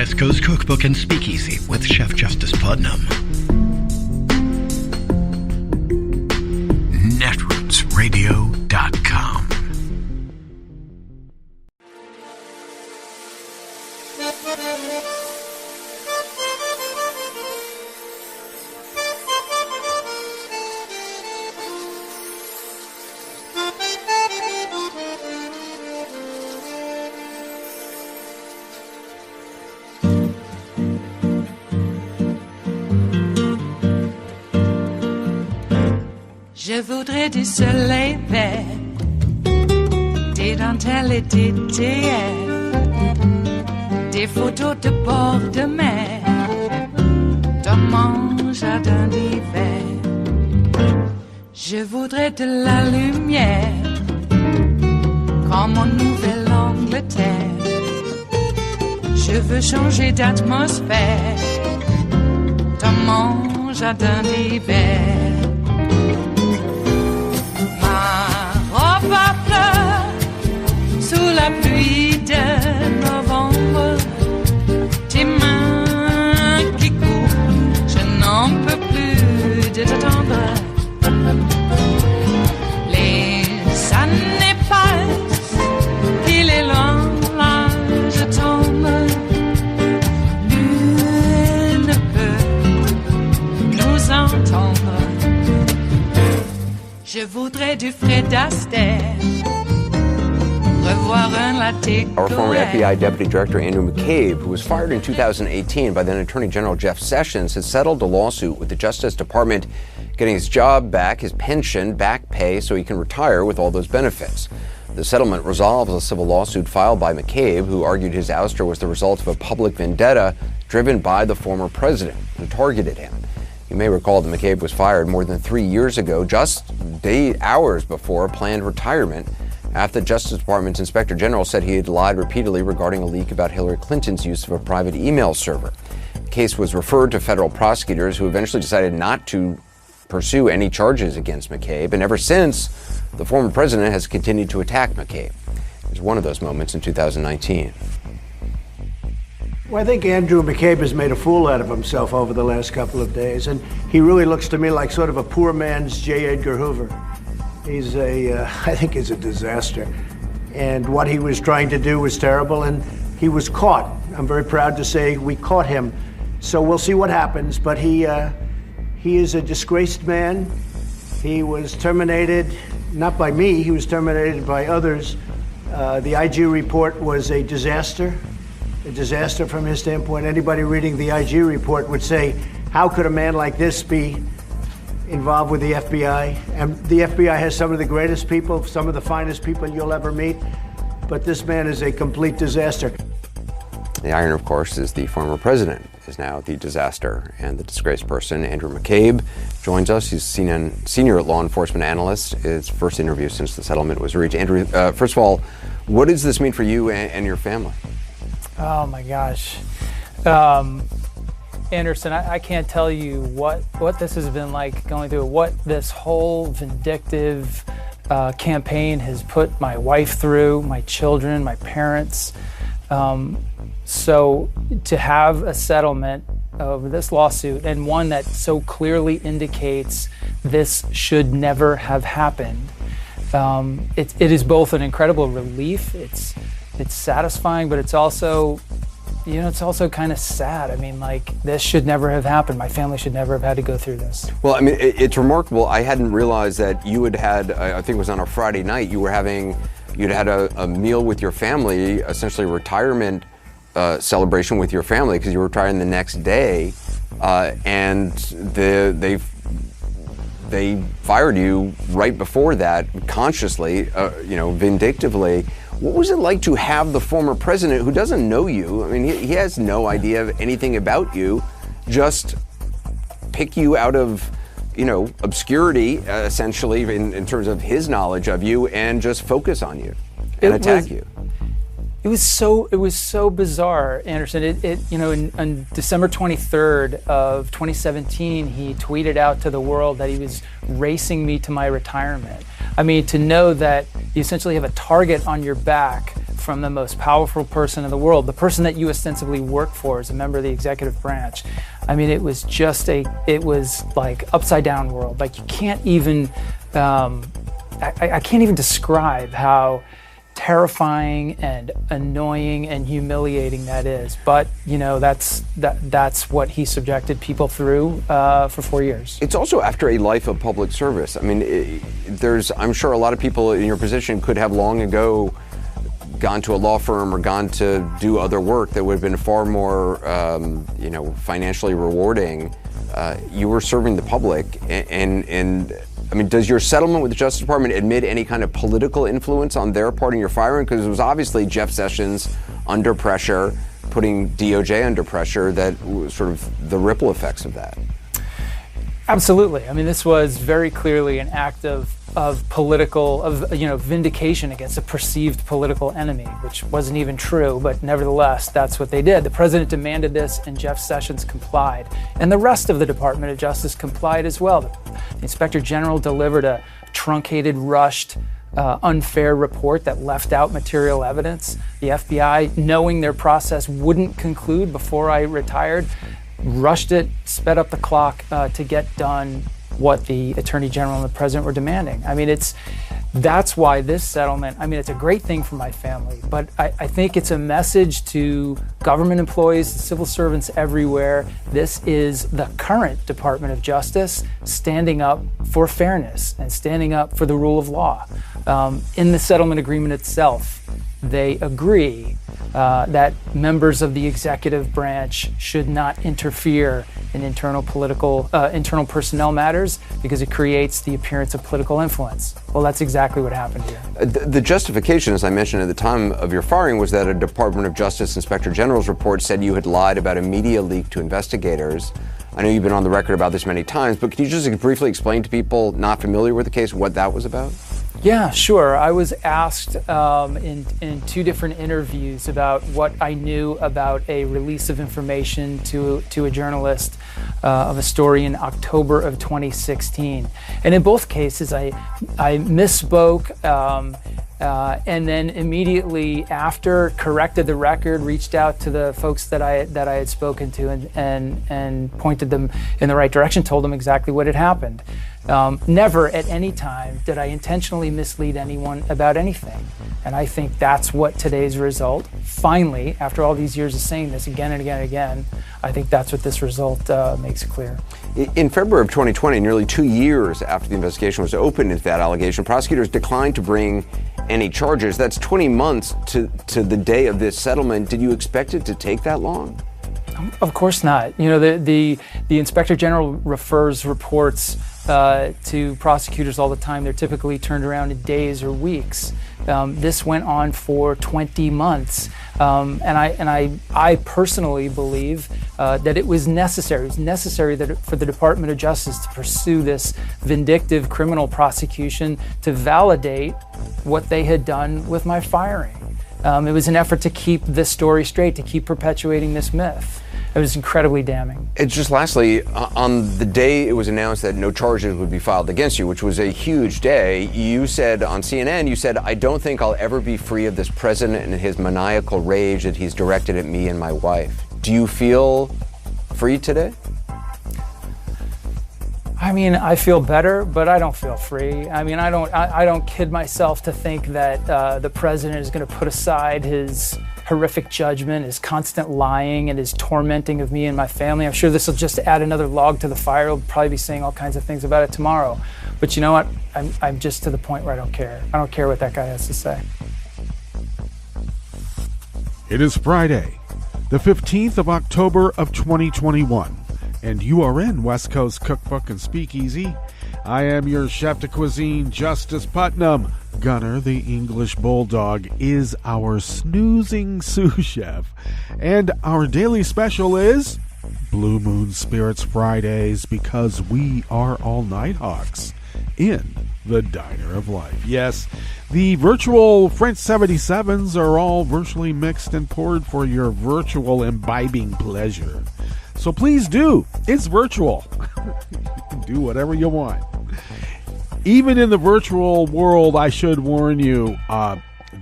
West Coast Cookbook and Speakeasy with Chef Justice Putnam. Netrootsradio.com. Je voudrais du soleil vert, des dentelles et des théières, des photos de bord de mer, dans mon jardin d'hiver. Je voudrais de la lumière, comme en Nouvelle-Angleterre. Je veux changer d'atmosphère, dans mon jardin d'hiver. Ma fleur sous la pluie de novembre, tes mains qui courent, je n'en peux plus de t'attendre. Les années passent, il est loin, là je tombe. Nul ne peut nous entendre. Je voudrais du Fred Astaire, revoir un latte. Our former FBI Deputy Director Andrew McCabe, who was fired in 2018 by then Attorney General Jeff Sessions, has settled a lawsuit with the Justice Department, getting his job back, his pension, back pay, so he can retire with all those benefits. The settlement resolves a civil lawsuit filed by McCabe, who argued his ouster was the result of a public vendetta driven by the former president, who targeted him. You may recall that McCabe was fired more than 3 years ago, just hours before a planned retirement, after the Justice Department's Inspector General said he had lied repeatedly regarding a leak about Hillary Clinton's use of a private email server. The case was referred to federal prosecutors, who eventually decided not to pursue any charges against McCabe, and ever since, the former president has continued to attack McCabe. It was one of those moments in 2019. Well, I think Andrew McCabe has made a fool out of himself over the last couple of days, and he really looks to me like sort of a poor man's J. Edgar Hoover. He's I think he's a disaster. And what he was trying to do was terrible, and he was caught. I'm very proud to say we caught him. So we'll see what happens, but he is a disgraced man. He was terminated, not by me, he was terminated by others. The IG report was a disaster from his standpoint. Anybody reading the IG report would say, how could a man like this be involved with the FBI? And the FBI has some of the greatest people, some of the finest people you'll ever meet, but this man is a complete disaster. The iron, of course, is the former president is now the disaster and the disgraced person. Andrew McCabe joins us. He's senior law enforcement analyst. His first interview since the settlement was reached. Andrew, first of all, what does this mean for you and your family? Oh my gosh. Anderson, I can't tell you what this has been like going through, what this whole vindictive campaign has put my wife through, my children, my parents. So to have a settlement of this lawsuit, and one that so clearly indicates this should never have happened, it is both an incredible relief. It's satisfying, but it's also, it's also kind of sad. I mean, like, this should never have happened. My family should never have had to go through this. Well, I mean, it's remarkable. I hadn't realized that you had, I think it was on a Friday night, you'd had a meal with your family, essentially a retirement celebration with your family, because you were retiring the next day, and they fired you right before that, consciously, vindictively. What was it like to have the former president, who doesn't know you, I mean, he has no idea of anything about you, just pick you out of, obscurity, essentially, in terms of his knowledge of you, and just focus on you and attack you? It was so bizarre, Anderson. On December 23rd of 2017, he tweeted out to the world that he was racing me to my retirement. I mean, to know that you essentially have a target on your back from the most powerful person in the world, the person that you ostensibly work for as a member of the executive branch. I mean, it was like upside down world. Like you can't even, I can't even describe how terrifying and annoying and humiliating that is. But that's what he subjected people through for 4 years. It's also after a life of public service. I mean, I'm sure a lot of people in your position could have long ago gone to a law firm or gone to do other work that would have been far more, financially rewarding. You were serving the public, and I mean, does your settlement with the Justice Department admit any kind of political influence on their part in your firing? Because it was obviously Jeff Sessions under pressure, putting DOJ under pressure, that was sort of the ripple effects of that. Absolutely. I mean, this was very clearly an act of vindication against a perceived political enemy, which wasn't even true, but nevertheless, that's what they did. The president demanded this, and Jeff Sessions complied. And the rest of the Department of Justice complied as well. The Inspector General delivered a truncated, rushed, unfair report that left out material evidence. The FBI, knowing their process wouldn't conclude before I retired, rushed it, sped up the clock to get done what the Attorney General and the President were demanding. I mean, that's why this settlement, I mean, it's a great thing for my family, but I think it's a message to government employees, civil servants everywhere. This is the current Department of Justice standing up for fairness and standing up for the rule of law. In the settlement agreement itself, they agree that members of the executive branch should not interfere in internal personnel matters because it creates the appearance of political influence. Well, that's exactly what happened here. The justification, as I mentioned at the time of your firing, was that a Department of Justice Inspector General's report said you had lied about a media leak to investigators. I know you've been on the record about this many times, but can you just briefly explain to people not familiar with the case what that was about? Yeah, sure. I was asked in two different interviews about what I knew about a release of information to a journalist of a story in October of 2016. And in both cases, I misspoke and then immediately after corrected the record, reached out to the folks that I had spoken to and pointed them in the right direction, told them exactly what had happened. Never at any time did I intentionally mislead anyone about anything. And I think that's what today's result, finally, after all these years of saying this again and again and again, I think that's what this result makes clear. In February of 2020, nearly 2 years after the investigation was opened into that allegation, prosecutors declined to bring any charges. That's 20 months to the day of this settlement. Did you expect it to take that long? Of course not. You know, the Inspector General refers reports to prosecutors all the time. They're typically turned around in days or weeks. This went on for 20 months. And I personally believe that it was necessary. It was necessary for the Department of Justice to pursue this vindictive criminal prosecution to validate what they had done with my firing. It was an effort to keep this story straight, to keep perpetuating this myth. It was incredibly damning. Just lastly, on the day it was announced that no charges would be filed against you, which was a huge day, you said on CNN, I don't think I'll ever be free of this president and his maniacal rage that he's directed at me and my wife. Do you feel free today? I mean, I feel better, but I don't feel free. I mean, I don't kid myself to think that the president is going to put aside his horrific judgment, his constant lying, and his tormenting of me and my family. I'm sure this will just add another log to the fire. He'll probably be saying all kinds of things about it tomorrow. But you know what? I'm just to the point where I don't care. I don't care what that guy has to say. It is Friday, the 15th of October of 2021, and you are in West Coast Cookbook and Speakeasy. I am your chef de cuisine, Justice Putnam. Gunner, the English Bulldog, is our snoozing sous chef. And our daily special is Blue Moon Spirits Fridays, because we are all Nighthawks in the Diner of Life. Yes, the virtual French 77s are all virtually mixed and poured for your virtual imbibing pleasure. So please do. It's virtual. You can do whatever you want. Even in the virtual world, I should warn you,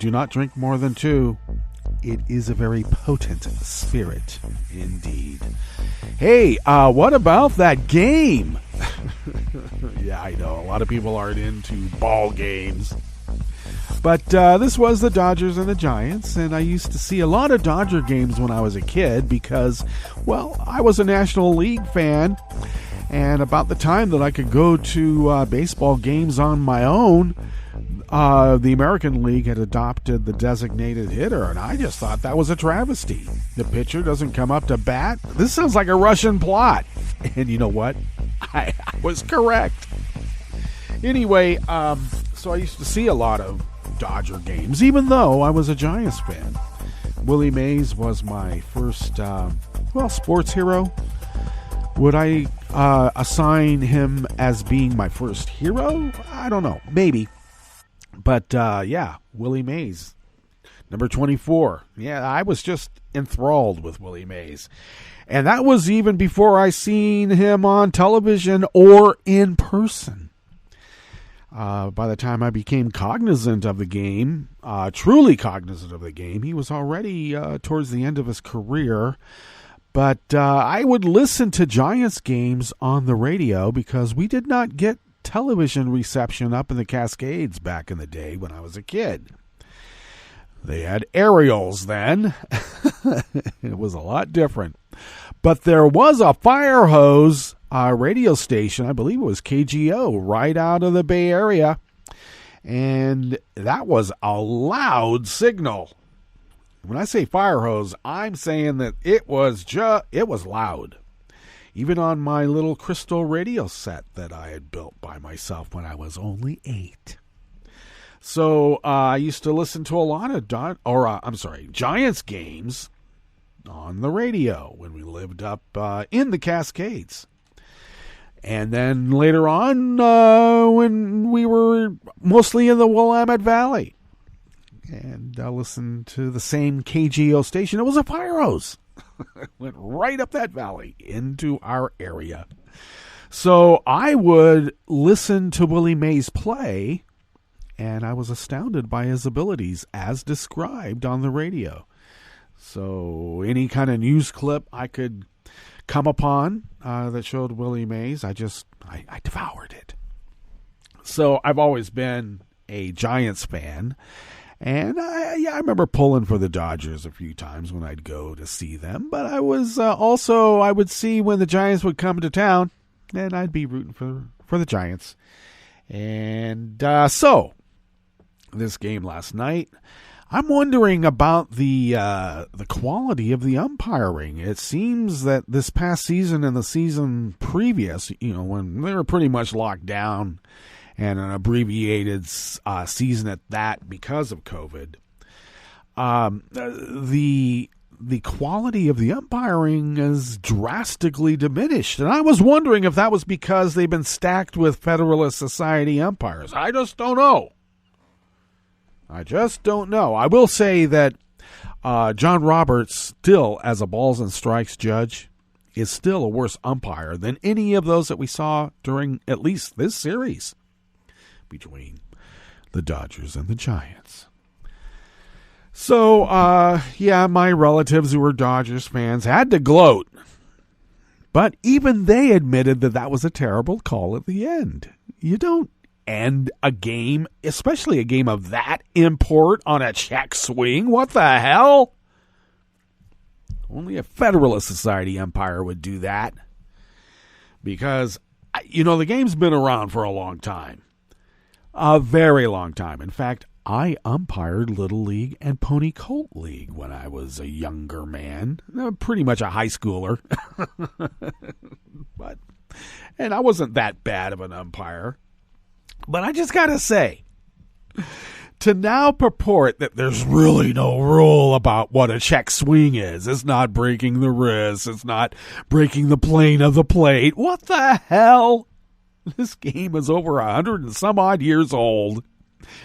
do not drink more than 2. It is a very potent spirit indeed. Hey, what about that game? Yeah, I know. A lot of people aren't into ball games. But this was the Dodgers and the Giants, and I used to see a lot of Dodger games when I was a kid because, well, I was a National League fan, and about the time that I could go to baseball games on my own, the American League had adopted the designated hitter, and I just thought that was a travesty. The pitcher doesn't come up to bat. This sounds like a Russian plot. And you know what? I was correct. Anyway, so I used to see a lot of Dodger games, even though I was a Giants fan. Willie Mays was my first, sports hero. Would I assign him as being my first hero? I don't know. Maybe. But, Willie Mays, number 24. Yeah, I was just enthralled with Willie Mays. And that was even before I seen him on television or in person. By the time I became cognizant of the game, truly cognizant of the game, he was already towards the end of his career. But I would listen to Giants games on the radio because we did not get television reception up in the Cascades back in the day when I was a kid. They had aerials then. It was a lot different. But there was a fire hose radio station, I believe it was KGO, right out of the Bay Area. And that was a loud signal. When I say fire hose, I'm saying that it was loud. Even on my little crystal radio set that I had built by myself when I was only 8. So I used to listen to a lot of Giants games on the radio when we lived up in the Cascades. And then later on, when we were mostly in the Willamette Valley, and I listened to the same KGO station, it was a fire hose. It went right up that valley into our area. So I would listen to Willie Mays play, and I was astounded by his abilities as described on the radio. So any kind of news clip I could come upon that showed Willie Mays, I devoured it. So I've always been a Giants fan. And I remember pulling for the Dodgers a few times when I'd go to see them. But I was I would see when the Giants would come to town, and I'd be rooting for the Giants. And so this game last night, I'm wondering about the quality of the umpiring. It seems that this past season and the season previous, when they were pretty much locked down, and an abbreviated season at that because of COVID, the quality of the umpiring is drastically diminished. And I was wondering if that was because they've been stacked with Federalist Society umpires. I just don't know. I will say that John Roberts, still as a balls and strikes judge, is still a worse umpire than any of those that we saw during at least this series between the Dodgers and the Giants. So, my relatives who were Dodgers fans had to gloat. But even they admitted that was a terrible call at the end. You don't end a game, especially a game of that import, on a check swing. What the hell? Only a Federalist Society umpire would do that. Because, the game's been around for a long time. A very long time. In fact, I umpired Little League and Pony Colt League when I was a younger man. Pretty much a high schooler. And I wasn't that bad of an umpire. But I just got to say, to now purport that there's really no rule about what a check swing is, it's not breaking the wrist, it's not breaking the plane of the plate. What the hell? This game is over 100 and some odd years old,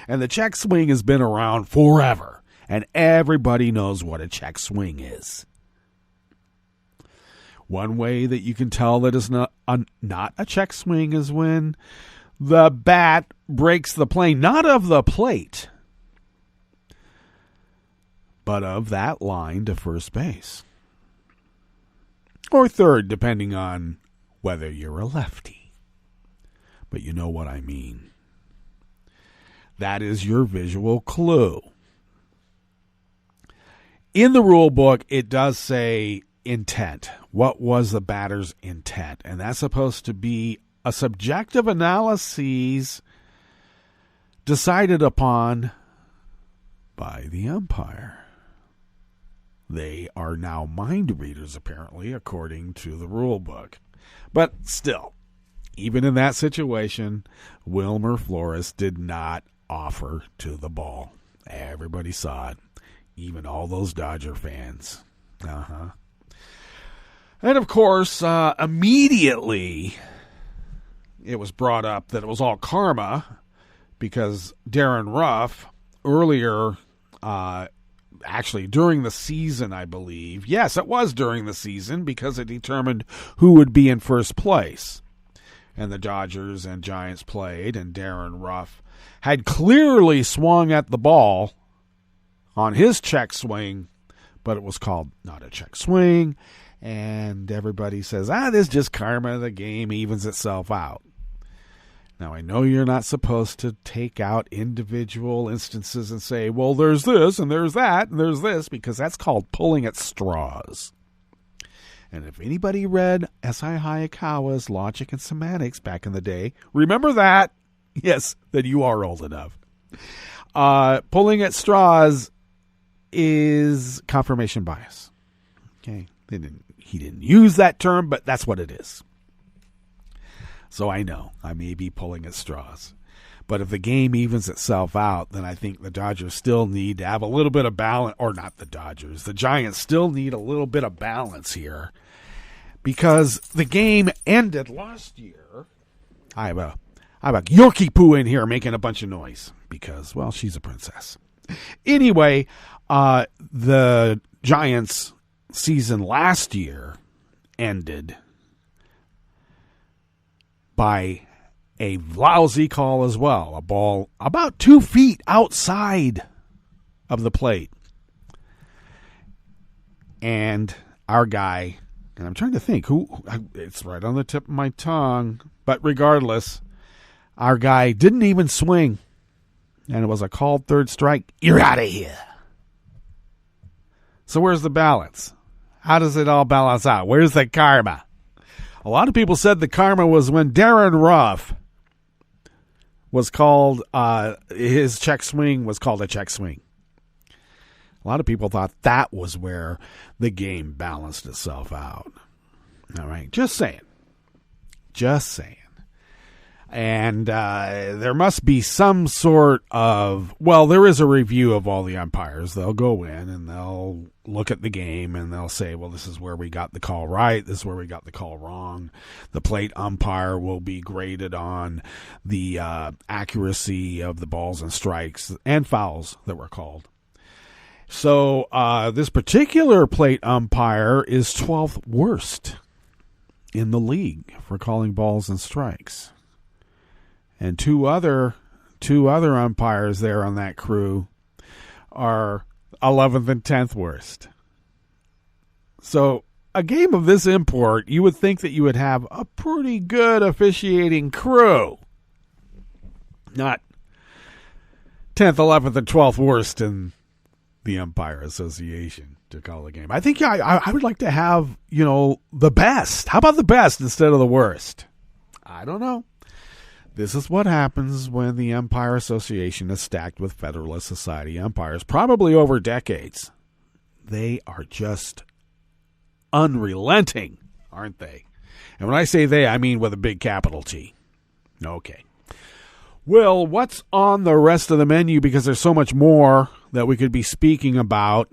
and the check swing has been around forever, and everybody knows what a check swing is. One way that you can tell that it's not a check swing is when the bat breaks the plane, not of the plate, but of that line to first base. Or third, depending on whether you're a lefty. But you know what I mean. That is your visual clue. In the rule book, it does say intent. What was the batter's intent? And that's supposed to be a subjective analysis decided upon by the umpire. They are now mind readers, apparently, according to the rule book. But still, even in that situation, Wilmer Flores did not offer to the ball. Everybody saw it, even all those Dodger fans. And of course, immediately it was brought up that it was all karma because Darren Ruff earlier, actually during the season, I believe. Yes, it was during the season because it determined who would be in first place. And the Dodgers and Giants played, and Darren Ruff had clearly swung at the ball on his check swing, but it was called not a check swing. And everybody says, this is just karma. The game evens itself out. Now, I know you're not supposed to take out individual instances and say, well, there's this and there's that and there's this, because that's called pulling at straws. And if anybody read S.I. Hayakawa's Logic and Semantics back in the day, remember that? Yes, that you are old enough. Pulling at straws is confirmation bias. Okay, he didn't use that term, but that's what it is. So I know I may be pulling at straws. But if the game evens itself out, then I think the Dodgers still need to have a little bit of balance. Or not the Dodgers. The Giants still need a little bit of balance here. Because the game ended last year. I have a Yorkie Poo in here making a bunch of noise. Because, well, she's a princess. Anyway, the Giants season last year ended by a lousy call as well. A ball about 2 feet outside of the plate. And our guy, and I'm trying to think it's right on the tip of my tongue, but regardless, our guy didn't even swing. And it was a called third strike. You're out of here. So where's the balance? How does it all balance out? Where's the karma? A lot of people said the karma was when Darren Ruff was called, his check swing was called a check swing. A lot of people thought that was where the game balanced itself out. All right, just saying. And there must be some sort of, well, there is a review of all the umpires. They'll go in and they'll look at the game and they'll say, well, this is where we got the call right. This is where we got the call wrong. The plate umpire will be graded on the accuracy of the balls and strikes and fouls that were called. So this particular plate umpire is 12th worst in the league for calling balls and strikes. And two other umpires there on that crew are 11th and 10th worst. So a game of this import, you would think that you would have a pretty good officiating crew. Not 10th, 11th, and 12th worst in the Umpire Association to call the game. I think I would like to have, the best. How about the best instead of the worst? I don't know. This is what happens when the Umpire Association is stacked with Federalist Society umpires, probably over decades. They are just unrelenting, aren't they? And when I say they, I mean with a big capital T. Okay. Well, what's on the rest of the menu? Because there's so much more that we could be speaking about.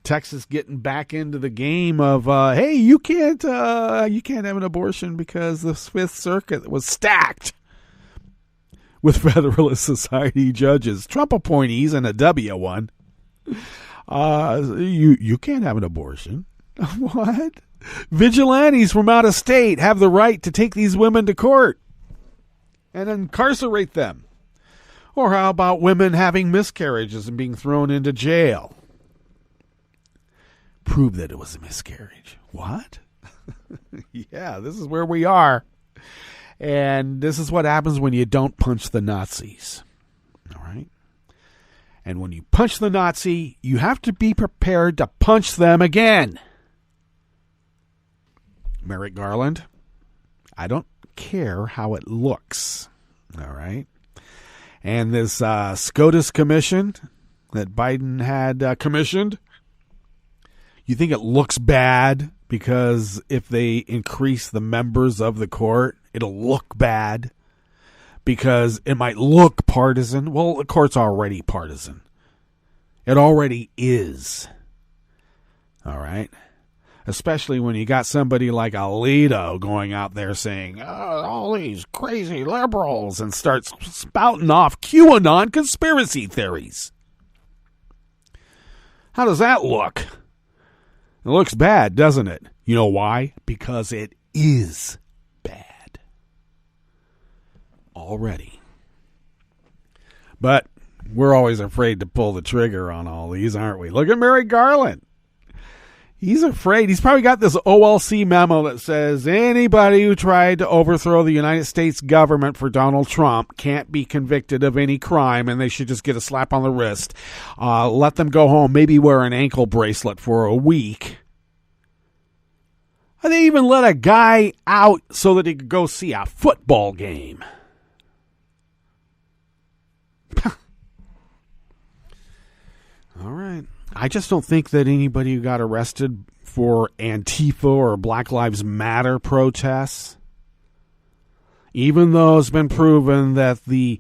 Texas getting back into the game of, hey, you can't have an abortion because the Fifth Circuit was stacked with Federalist Society judges, Trump appointees, and a W one. You can't have an abortion. What? Vigilantes from out of state have the right to take these women to court and incarcerate them. Or how about women having miscarriages and being thrown into jail? Prove that it was a miscarriage. What? Yeah, this is where we are. And this is what happens when you don't punch the Nazis. All right? And when you punch the Nazi, you have to be prepared to punch them again. Merrick Garland, I don't care how it looks. All right? And this SCOTUS commission that Biden had commissioned, you think it looks bad because if they increase the members of the court, it'll look bad because it might look partisan. Well, the court's already partisan. It already is. All right? Especially when you got somebody like Alito going out there saying, all these crazy liberals, and starts spouting off QAnon conspiracy theories. How does that look? It looks bad, doesn't it? You know why? Because it is bad. Already. But we're always afraid to pull the trigger on all these, aren't we? Look at Merrick Garland. He's afraid. He's probably got this OLC memo that says anybody who tried to overthrow the United States government for Donald Trump can't be convicted of any crime, and they should just get a slap on the wrist. Let them go home, maybe wear an ankle bracelet for a week. They even let a guy out so that he could go see a football game. All right. I just don't think that anybody who got arrested for Antifa or Black Lives Matter protests, even though it's been proven that the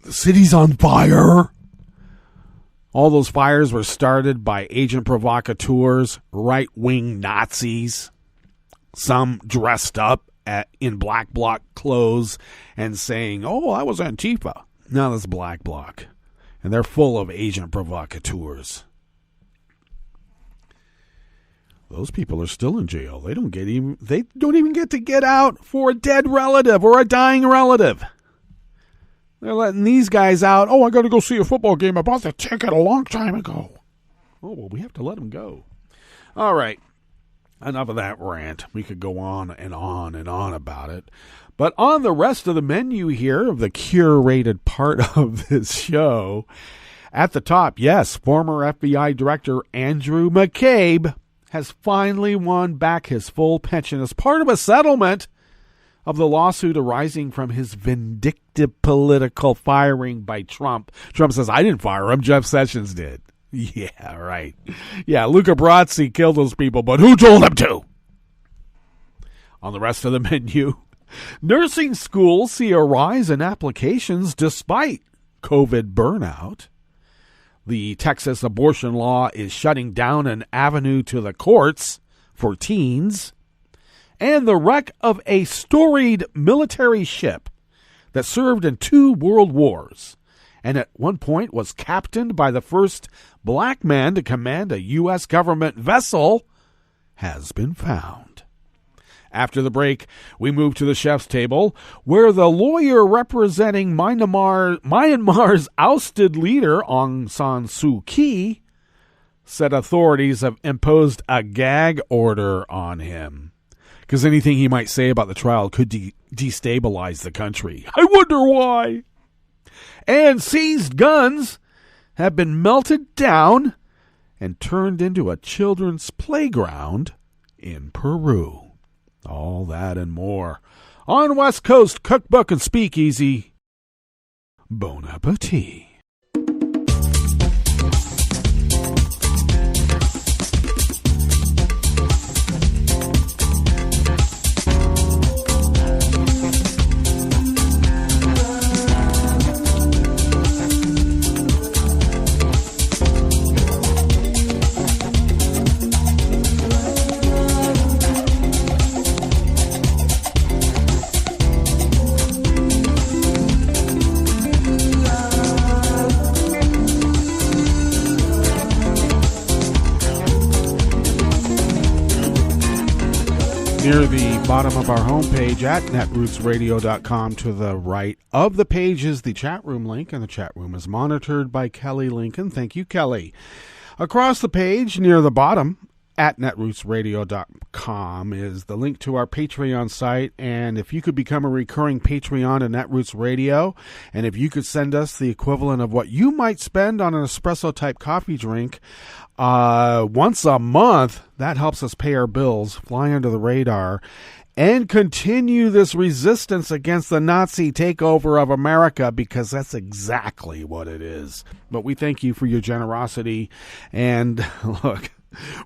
city's on fire, all those fires were started by agent provocateurs, right-wing Nazis, some dressed up in black bloc clothes and saying, oh, that was Antifa. No, that's black bloc. And they're full of agent provocateurs. Those people are still in jail. They don't even get to get out for a dead relative or a dying relative. They're letting these guys out. Oh, I got to go see a football game. I bought the ticket a long time ago. Oh, well, we have to let them go. All right. Enough of that rant. We could go on and on and on about it. But on the rest of the menu here of the curated part of this show, at the top, yes, former FBI Director Andrew McCabe has finally won back his full pension as part of a settlement of the lawsuit arising from his vindictive political firing by Trump. Trump says, I didn't fire him, Jeff Sessions did. Yeah, right. Yeah, Luca Brasi killed those people, but who told him to? On the rest of the menu, nursing schools see a rise in applications despite COVID burnout. The Texas abortion law is shutting down an avenue to the courts for teens. And the wreck of a storied military ship that served in 2 world wars and at one point was captained by the first black man to command a U.S. government vessel has been found. After the break, we move to the chef's table, where the lawyer representing Myanmar's ousted leader, Aung San Suu Kyi, said authorities have imposed a gag order on him, because anything he might say about the trial could destabilize the country. I wonder why. And seized guns have been melted down and turned into a children's playground in Peru. All that and more on West Coast Cookbook and Speakeasy. Bon appetit. near the bottom of our homepage at netrootsradio.com. To the right of the page is the chat room link, and the chat room is monitored by Kelly Lincoln. Thank you, Kelly. Across the page near the bottom at netrootsradio.com is the link to our Patreon site. And if you could become a recurring Patreon at Netroots Radio, and if you could send us the equivalent of what you might spend on an espresso-type coffee drink once a month, that helps us pay our bills, fly under the radar, and continue this resistance against the Nazi takeover of America, because that's exactly what it is. But we thank you for your generosity, and look,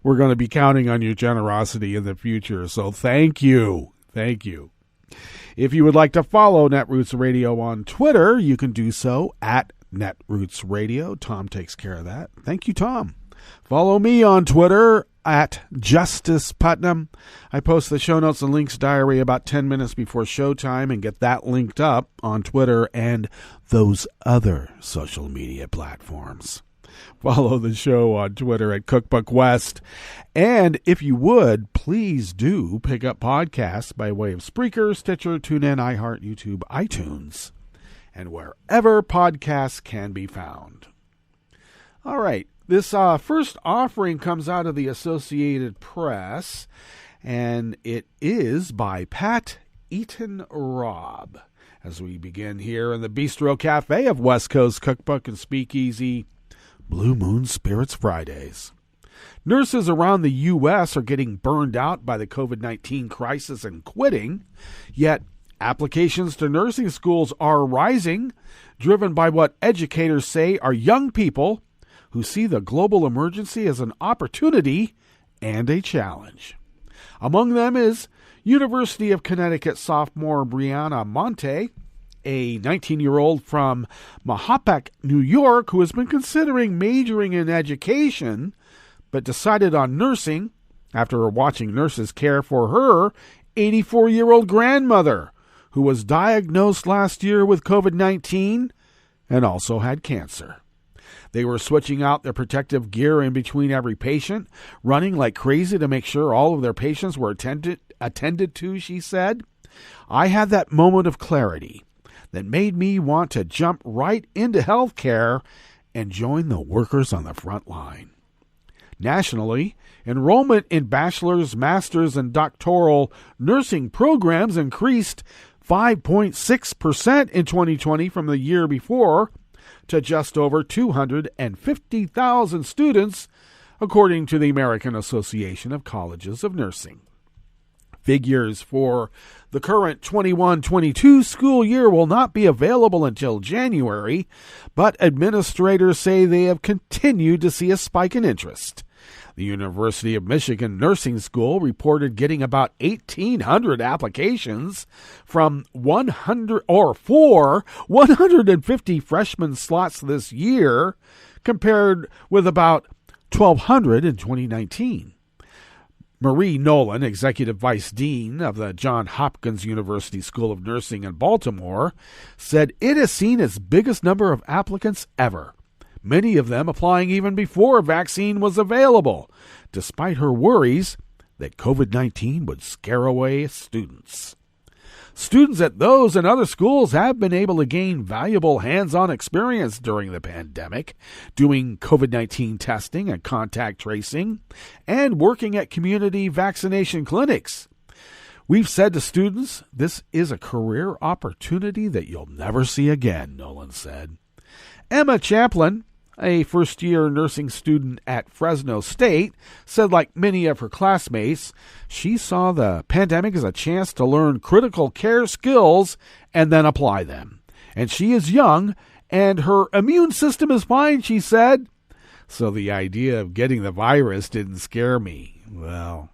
we're going to be counting on your generosity in the future, so thank you. Thank you. If you would like to follow Netroots Radio on Twitter, you can do so at Netroots Radio. Tom takes care of that. Thank you, Tom. Follow me on Twitter at Justice Putnam. I post the show notes and links diary about 10 minutes before showtime and get that linked up on Twitter and those other social media platforms. Follow the show on Twitter at Cookbook West. And if you would, please do pick up podcasts by way of Spreaker, Stitcher, TuneIn, iHeart, YouTube, iTunes, and wherever podcasts can be found. All right. This first offering comes out of the Associated Press, and it is by Pat Eaton Robb. As we begin here in the Bistro Cafe of West Coast Cookbook and Speakeasy, Blue Moon Spirits Fridays. Nurses around the U.S. are getting burned out by the COVID-19 crisis and quitting, yet applications to nursing schools are rising, driven by what educators say are young people who see the global emergency as an opportunity and a challenge. Among them is University of Connecticut sophomore Brianna Monte, a 19-year-old from Mahopac, New York, who has been considering majoring in education, but decided on nursing after watching nurses care for her 84-year-old grandmother, who was diagnosed last year with COVID-19 and also had cancer. They were switching out their protective gear in between every patient, running like crazy to make sure all of their patients were attended to, she said. I had that moment of clarity that made me want to jump right into healthcare and join the workers on the front line. Nationally, enrollment in bachelor's, master's, and doctoral nursing programs increased 5.6% in 2020 from the year before, to just over 250,000 students, according to the American Association of Colleges of Nursing. Figures for the current 21-22 school year will not be available until January, but administrators say they have continued to see a spike in interest. The University of Michigan Nursing School reported getting about 1,800 applications from 150 freshman slots this year, compared with about 1,200 in 2019. Marie Nolan, Executive Vice Dean of the Johns Hopkins University School of Nursing in Baltimore, said it has seen its biggest number of applicants ever, many of them applying even before a vaccine was available, despite her worries that COVID-19 would scare away students. Students at those and other schools have been able to gain valuable hands-on experience during the pandemic, doing COVID-19 testing and contact tracing, and working at community vaccination clinics. We've said to students, this is a career opportunity that you'll never see again, Nolan said. Emma Chaplin, a first-year nursing student at Fresno State, said like many of her classmates, she saw the pandemic as a chance to learn critical care skills and then apply them. And she is young, and her immune system is fine, she said. So the idea of getting the virus didn't scare me. Well,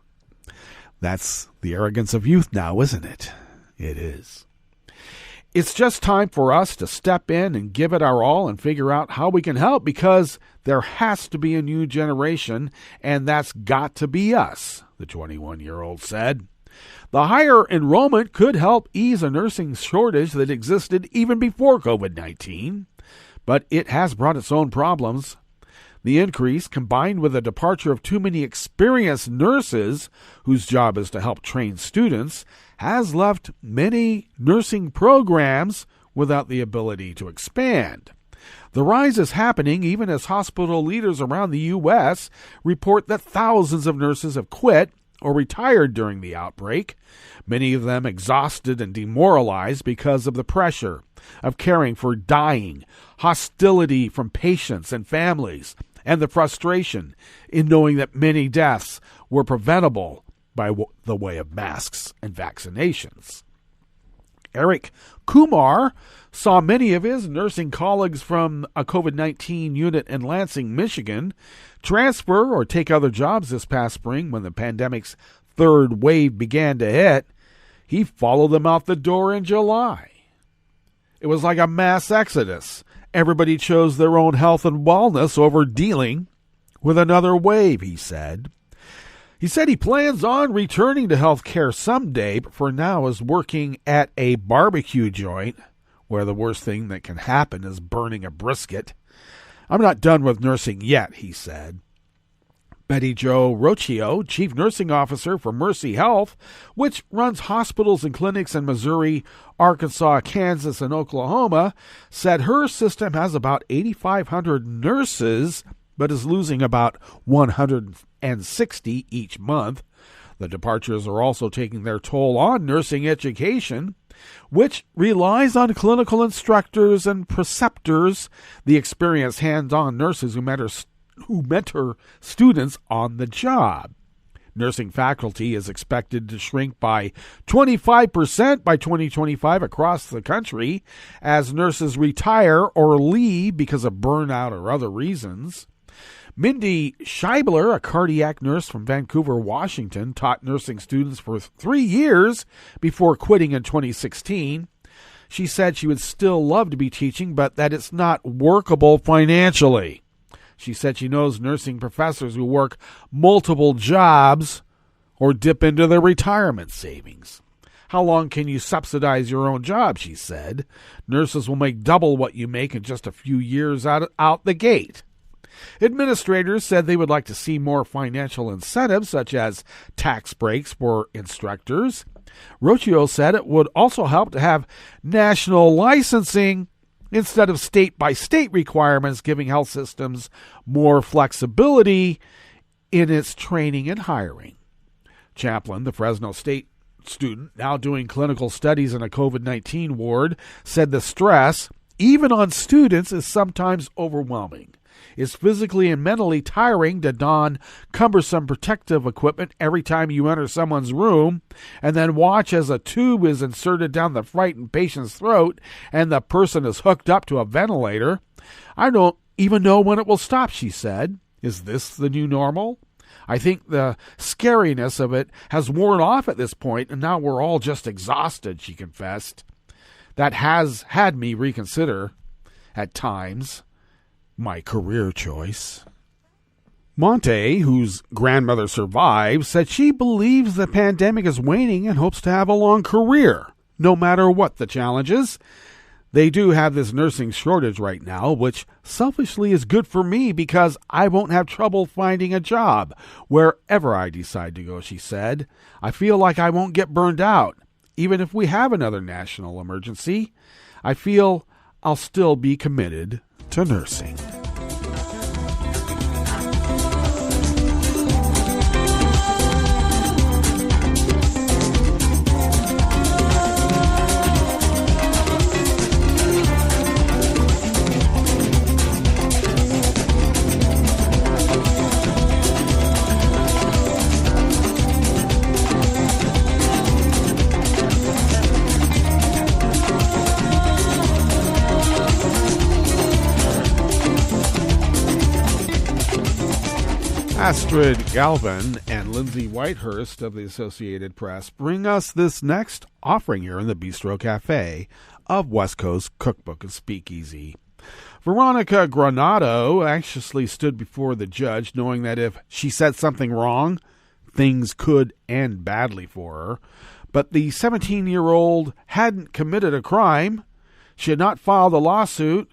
that's the arrogance of youth now, isn't it? It is. It's just time for us to step in and give it our all and figure out how we can help, because there has to be a new generation, and that's got to be us, the 21-year-old said. The higher enrollment could help ease a nursing shortage that existed even before COVID-19, but it has brought its own problems. The increase, combined with the departure of too many experienced nurses, whose job is to help train students, has left many nursing programs without the ability to expand. The rise is happening even as hospital leaders around the U.S. report that thousands of nurses have quit or retired during the outbreak, many of them exhausted and demoralized because of the pressure of caring for dying, hostility from patients and families, and the frustration in knowing that many deaths were preventable by the way of masks and vaccinations. Eric Kumar saw many of his nursing colleagues from a COVID-19 unit in Lansing, Michigan, transfer or take other jobs this past spring when the pandemic's third wave began to hit. He followed them out the door in July. It was like a mass exodus. Everybody chose their own health and wellness over dealing with another wave, he said. He said he plans on returning to health care someday, but for now is working at a barbecue joint where the worst thing that can happen is burning a brisket. I'm not done with nursing yet, he said. Betty Jo Rocio, Chief Nursing Officer for Mercy Health, which runs hospitals and clinics in Missouri, Arkansas, Kansas, and Oklahoma, said her system has about 8,500 nurses, but is losing about 160 each month. The departures are also taking their toll on nursing education, which relies on clinical instructors and preceptors, the experienced hands-on nurses who mentor students on the job. Nursing faculty is expected to shrink by 25% by 2025 across the country as nurses retire or leave because of burnout or other reasons. Mindy Scheibler, a cardiac nurse from Vancouver, Washington, taught nursing students for 3 years before quitting in 2016. She said she would still love to be teaching, but that it's not workable financially. She said she knows nursing professors who work multiple jobs or dip into their retirement savings. How long can you subsidize your own job, she said. Nurses will make double what you make in just a few years out the gate. Administrators said they would like to see more financial incentives, such as tax breaks for instructors. Rocio said it would also help to have national licensing instead of state-by-state requirements, giving health systems more flexibility in its training and hiring. Chaplin, the Fresno State student now doing clinical studies in a COVID-19 ward, said the stress, even on students, is sometimes overwhelming. It's physically and mentally tiring to don cumbersome protective equipment every time you enter someone's room and then watch as a tube is inserted down the frightened patient's throat and the person is hooked up to a ventilator. I don't even know when it will stop, she said. Is this the new normal? I think the scariness of it has worn off at this point, and now we're all just exhausted, she confessed. That has had me reconsider, at times, my career choice. Monte, whose grandmother survived, said she believes the pandemic is waning and hopes to have a long career, no matter what the challenges. They do have this nursing shortage right now, which selfishly is good for me because I won't have trouble finding a job wherever I decide to go, she said. I feel like I won't get burned out, even if we have another national emergency. I feel I'll still be committed to nursing. Astrid Galvin and Lindsay Whitehurst of the Associated Press bring us this next offering here in the Bistro Cafe of West Coast Cookbook and Speakeasy. Veronica Granado anxiously stood before the judge, knowing that if she said something wrong, things could end badly for her. But the 17-year-old hadn't committed a crime. She had not filed a lawsuit.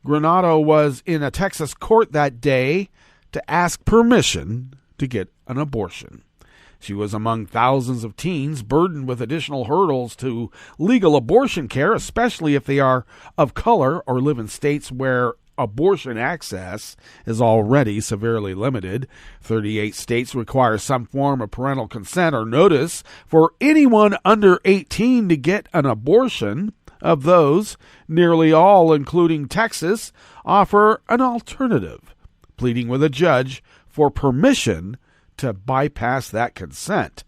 Granado was in a Texas court that day to ask permission to get an abortion. She was among thousands of teens burdened with additional hurdles to legal abortion care, especially if they are of color or live in states where abortion access is already severely limited. 38 states require some form of parental consent or notice for anyone under 18 to get an abortion. Of those, nearly all, including Texas, offer an alternative, pleading with a judge for permission to bypass that consent.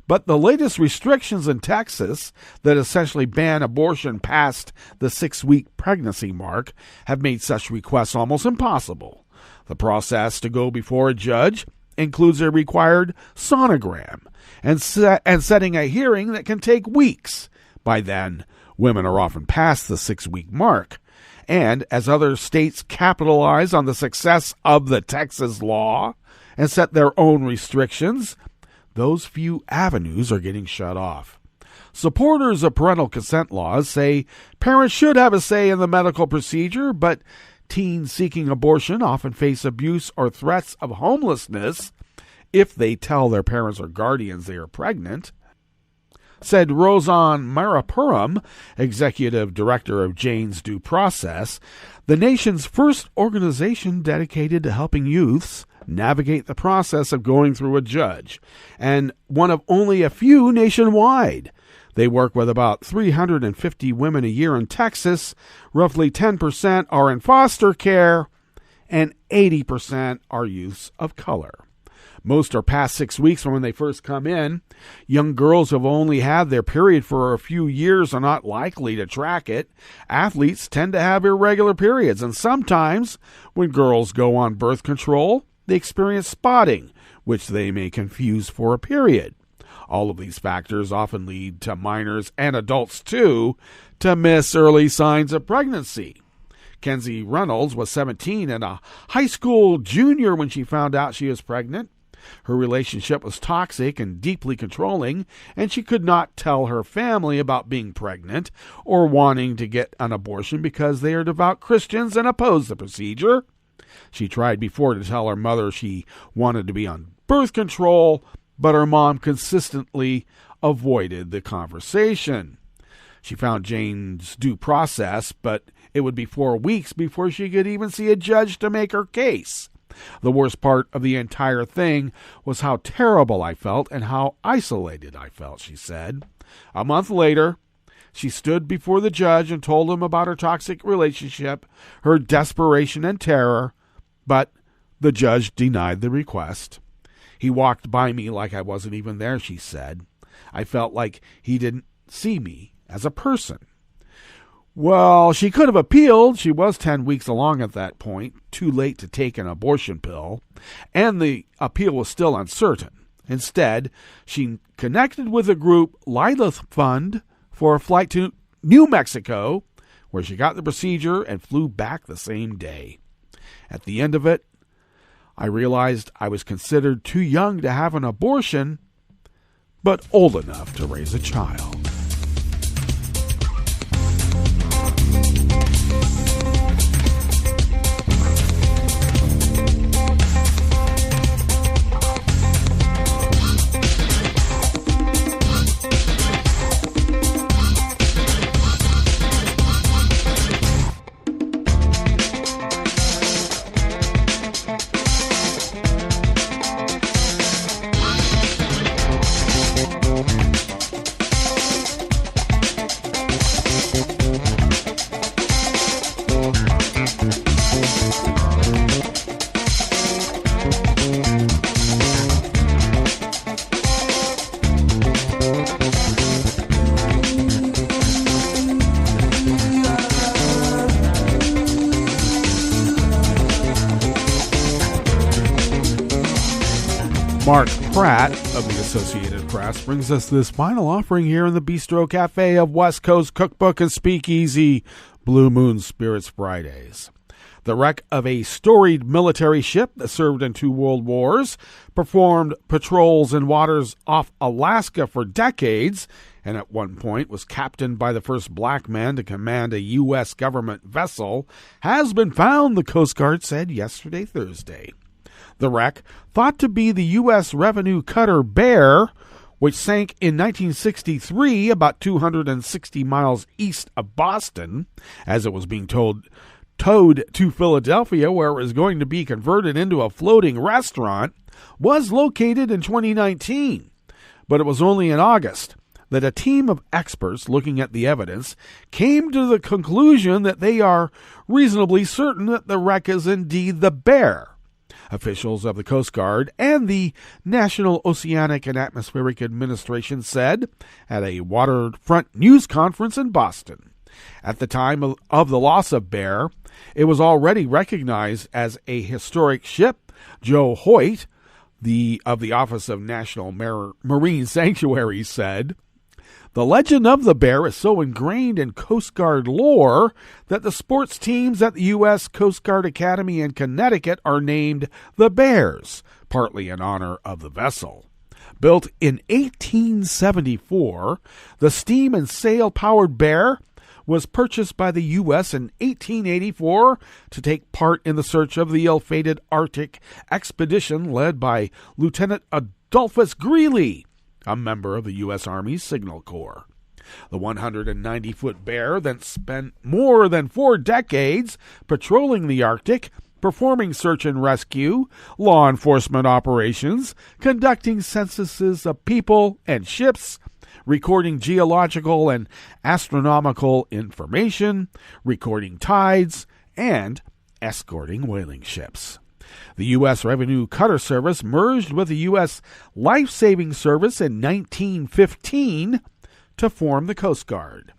But the latest restrictions in Texas that essentially ban abortion past the 6-week pregnancy mark have made such requests almost impossible. The process to go before a judge includes a required sonogram and setting a hearing that can take weeks. By then, women are often past the 6-week mark. And as other states capitalize on the success of the Texas law and set their own restrictions, those few avenues are getting shut off. Supporters of parental consent laws say parents should have a say in the medical procedure, but teens seeking abortion often face abuse or threats of homelessness if they tell their parents or guardians they are pregnant. Said Rozan Marapuram, executive director of Jane's Due Process, the nation's first organization dedicated to helping youths navigate the process of going through a judge, and one of only a few nationwide. They work with about 350 women a year in Texas. Roughly 10% are in foster care, and 80% are youths of color. Most are past 6 weeks from when they first come in. Young girls who have only had their period for a few years are not likely to track it. Athletes tend to have irregular periods, and sometimes when girls go on birth control, they experience spotting, which they may confuse for a period. All of these factors often lead to minors and adults, too, to miss early signs of pregnancy. Kenzie Reynolds was 17 and a high school junior when she found out she was pregnant. Her relationship was toxic and deeply controlling, and she could not tell her family about being pregnant or wanting to get an abortion because they are devout Christians and oppose the procedure. She tried before to tell her mother she wanted to be on birth control, but her mom consistently avoided the conversation. She found Jane's Due Process, but it would be 4 weeks before she could even see a judge to make her case. The worst part of the entire thing was how terrible I felt and how isolated I felt, she said. A month later, she stood before the judge and told him about her toxic relationship, her desperation and terror, but the judge denied the request. He walked by me like I wasn't even there, she said. I felt like he didn't see me as a person. Well, she could have appealed. She was 10 weeks along at that point, too late to take an abortion pill, and the appeal was still uncertain. Instead, she connected with a group, Lilith Fund, for a flight to New Mexico, where she got the procedure and flew back the same day. At the end of it, I realized I was considered too young to have an abortion, but old enough to raise a child. Mark Pratt of the Associated Press brings us this final offering here in the Bistro Cafe of West Coast Cookbook and Speakeasy, Blue Moon Spirits Fridays. The wreck of a storied military ship that served in 2 world wars, performed patrols in waters off Alaska for decades, and at one point was captained by the first black man to command a U.S. government vessel, has been found, the Coast Guard said yesterday, Thursday. The wreck, thought to be the U.S. revenue cutter Bear, which sank in 1963 about 260 miles east of Boston, as it was being towed to Philadelphia, where it was going to be converted into a floating restaurant, was located in 2019. But it was only in August that a team of experts looking at the evidence came to the conclusion that they are reasonably certain that the wreck is indeed the Bear. Officials of the Coast Guard and the National Oceanic and Atmospheric Administration said at a waterfront news conference in Boston. At the time of the loss of Bear, it was already recognized as a historic ship. Joe Hoyt, of the Office of National Marine Sanctuary, said, "The legend of the Bear is so ingrained in Coast Guard lore that the sports teams at the U.S. Coast Guard Academy in Connecticut are named the Bears, partly in honor of the vessel. Built in 1874, the steam and sail-powered Bear was purchased by the U.S. in 1884 to take part in the search of the ill-fated Arctic expedition led by Lieutenant Adolphus Greely, a member of the U.S. Army's Signal Corps. The 190-foot Bear then spent more than 4 decades patrolling the Arctic, performing search and rescue, law enforcement operations, conducting censuses of people and ships, recording geological and astronomical information, recording tides, and escorting whaling ships. The U.S. Revenue Cutter Service merged with the U.S. Life-Saving Service in 1915 to form the Coast Guard.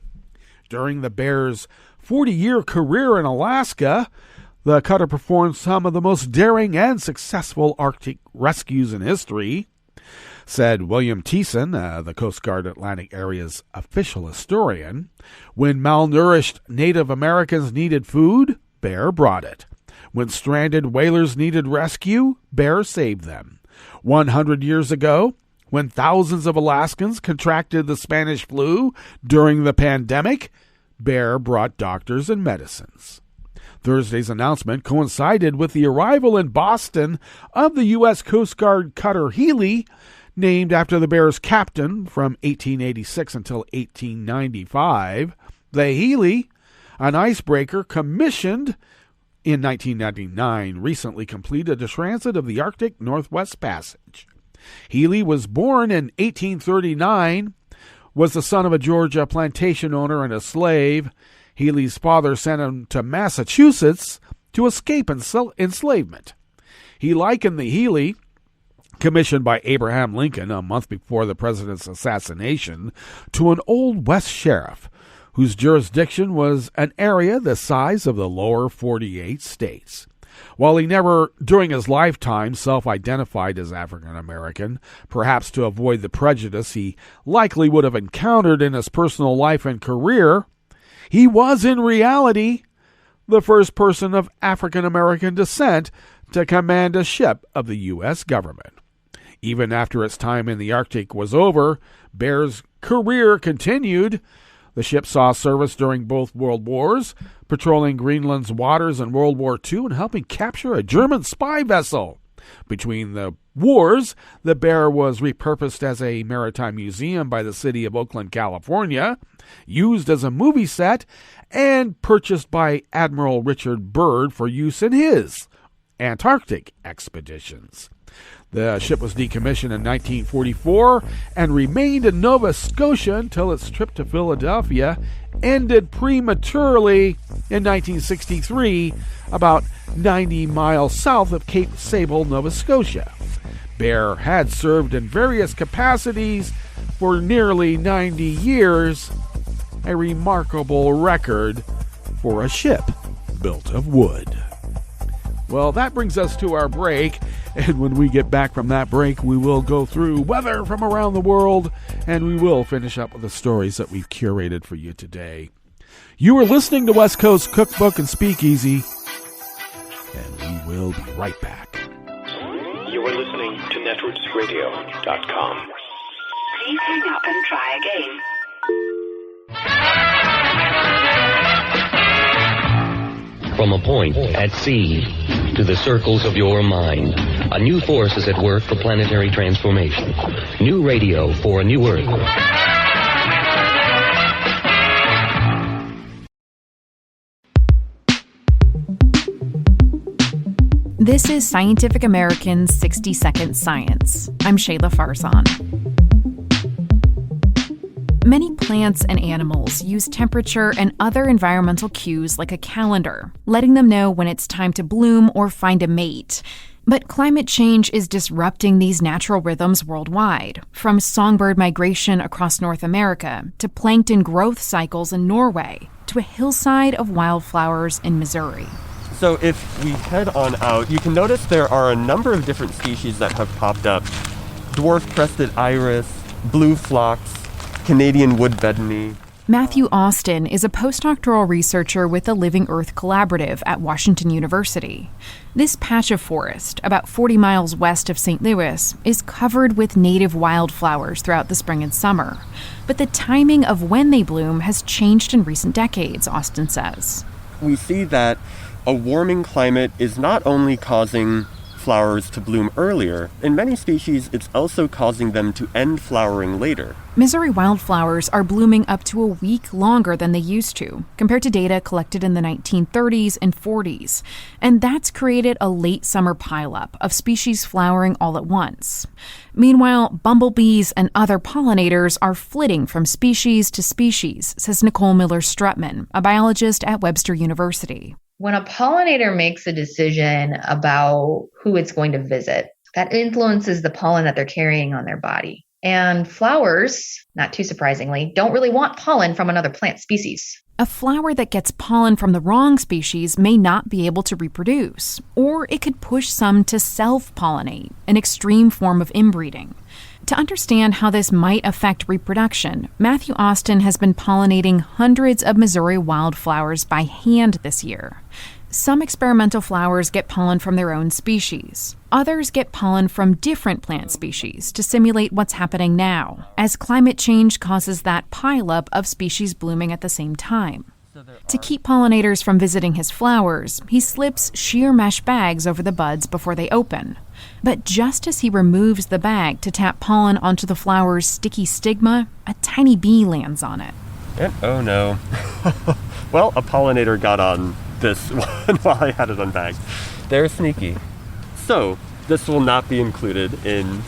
During the Bear's 40-year career in Alaska, the cutter performed some of the most daring and successful Arctic rescues in history. Said William Thiessen, the Coast Guard Atlantic Area's official historian, "When malnourished Native Americans needed food, Bear brought it. When stranded whalers needed rescue, Bear saved them. 100 years ago, when thousands of Alaskans contracted the Spanish flu during the pandemic, Bear brought doctors and medicines." Thursday's announcement coincided with the arrival in Boston of the U.S. Coast Guard cutter Healy, named after the Bear's captain from 1886 until 1895. The Healy, an icebreaker commissioned in 1999, recently completed the transit of the Arctic Northwest Passage. Healy was born in 1839, was the son of a Georgia plantation owner and a slave. Healy's father sent him to Massachusetts to escape enslavement. He likened the Healy, commissioned by Abraham Lincoln a month before the president's assassination, to an Old West sheriff whose jurisdiction was an area the size of the lower 48 states. While he never, during his lifetime, self-identified as African American, perhaps to avoid the prejudice he likely would have encountered in his personal life and career, he was in reality the first person of African American descent to command a ship of the U.S. government. Even after its time in the Arctic was over, Bear's career continued. The ship saw service during both World Wars, patrolling Greenland's waters in World War II and helping capture a German spy vessel. Between the wars, the Bear was repurposed as a maritime museum by the city of Oakland, California, used as a movie set, and purchased by Admiral Richard Byrd for use in his Antarctic expeditions. The ship was decommissioned in 1944 and remained in Nova Scotia until its trip to Philadelphia ended prematurely in 1963, about 90 miles south of Cape Sable, Nova Scotia. Bear had served in various capacities for nearly 90 years, a remarkable record for a ship built of wood. Well, that brings us to our break, and when we get back from that break, we will go through weather from around the world, and we will finish up with the stories that we've curated for you today. You are listening to West Coast Cookbook and Speakeasy, and we will be right back. You are listening to netrootsradio.com. Please hang up and try again. From a point at sea to the circles of your mind, A new force is at work for planetary transformation. New radio for a new Earth. This is Scientific American's 60-Second Science. I'm Shayla Farzan. Many plants and animals use temperature and other environmental cues like a calendar, letting them know when it's time to bloom or find a mate. But climate change is disrupting these natural rhythms worldwide, from songbird migration across North America to plankton growth cycles in Norway to a hillside of wildflowers in Missouri. So if we head on out, you can notice there are a number of different species that have popped up. Dwarf-crested iris, blue phlox, Canadian woodbedony. Matthew Austin is a postdoctoral researcher with the Living Earth Collaborative at Washington University. This patch of forest, about 40 miles west of St. Louis, is covered with native wildflowers throughout the spring and summer. But the timing of when they bloom has changed in recent decades, Austin says. We see that a warming climate is not only causing flowers to bloom earlier, in many species it's also causing them to end flowering later. Missouri wildflowers are blooming up to a week longer than they used to, compared to data collected in the 1930s and 40s. And that's created a late summer pileup of species flowering all at once. Meanwhile, bumblebees and other pollinators are flitting from species to species, says Nicole Miller-Strutman, a biologist at Webster University. When a pollinator makes a decision about who it's going to visit, that influences the pollen that they're carrying on their body. And flowers, not too surprisingly, don't really want pollen from another plant species. A flower that gets pollen from the wrong species may not be able to reproduce, or it could push some to self-pollinate, an extreme form of inbreeding. To understand how this might affect reproduction, Matthew Austin has been pollinating hundreds of Missouri wildflowers by hand this year. Some experimental flowers get pollen from their own species. Others get pollen from different plant species to simulate what's happening now, as climate change causes that pileup of species blooming at the same time. To keep pollinators from visiting his flowers, he slips sheer mesh bags over the buds before they open. But just as he removes the bag to tap pollen onto the flower's sticky stigma, a tiny bee lands on it. And oh no. Well, a pollinator got on this one while I had it unbagged. They're sneaky. So, this will not be included in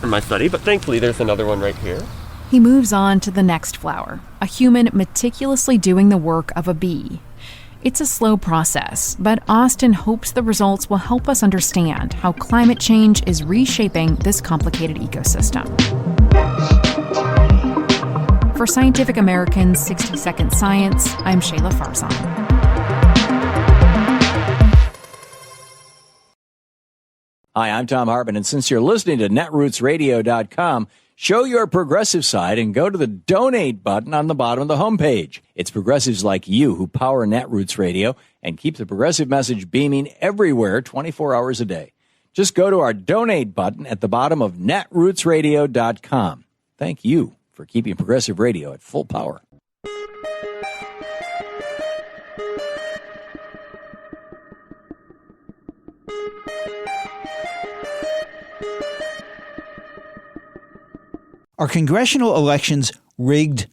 my study, but thankfully there's another one right here. He moves on to the next flower, a human meticulously doing the work of a bee. It's a slow process, but Austin hopes the results will help us understand how climate change is reshaping this complicated ecosystem. For Scientific American's 60-Second Science, I'm Shayla Farzan. Hi, I'm Tom Hartman, and since you're listening to netrootsradio.com, show your progressive side and go to the donate button on the bottom of the homepage. It's progressives like you who power Netroots Radio and keep the progressive message beaming everywhere 24 hours a day. Just go to our donate button at the bottom of netrootsradio.com. Thank you for keeping progressive radio at full power. Are congressional elections rigged?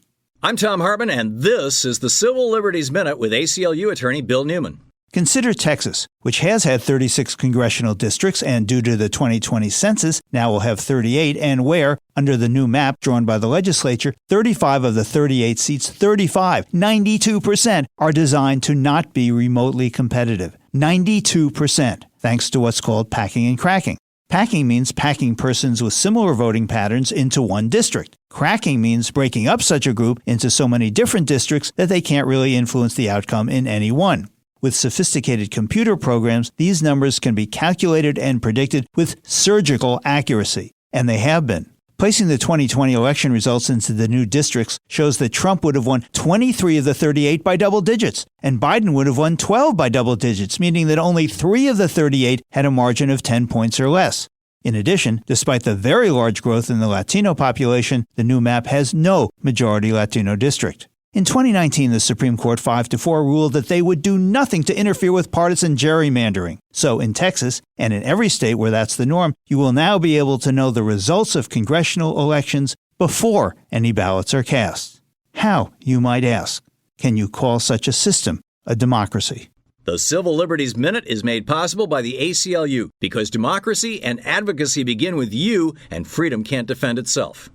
I'm Tom Hartman, and this is the Civil Liberties Minute with ACLU attorney Bill Newman. Consider Texas, which has had 36 congressional districts and due to the 2020 census now will have 38, and where, under the new map drawn by the legislature, 35 of the 38 seats, 92%, are designed to not be remotely competitive. 92%, thanks to what's called packing and cracking. Packing means packing persons with similar voting patterns into one district. Cracking means breaking up such a group into so many different districts that they can't really influence the outcome in any one. With sophisticated computer programs, these numbers can be calculated and predicted with surgical accuracy, and they have been. Placing the 2020 election results into the new districts shows that Trump would have won 23 of the 38 by double digits, and Biden would have won 12 by double digits, meaning that only 3 of the 38 had a margin of 10 points or less. In addition, despite the very large growth in the Latino population, the new map has no majority Latino district. In 2019, the Supreme Court 5-4 ruled that they would do nothing to interfere with partisan gerrymandering. So in Texas, and in every state where that's the norm, you will now be able to know the results of congressional elections before any ballots are cast. How, you might ask, can you call such a system a democracy? The Civil Liberties Minute is made possible by the ACLU because democracy and advocacy begin with you, and freedom can't defend itself.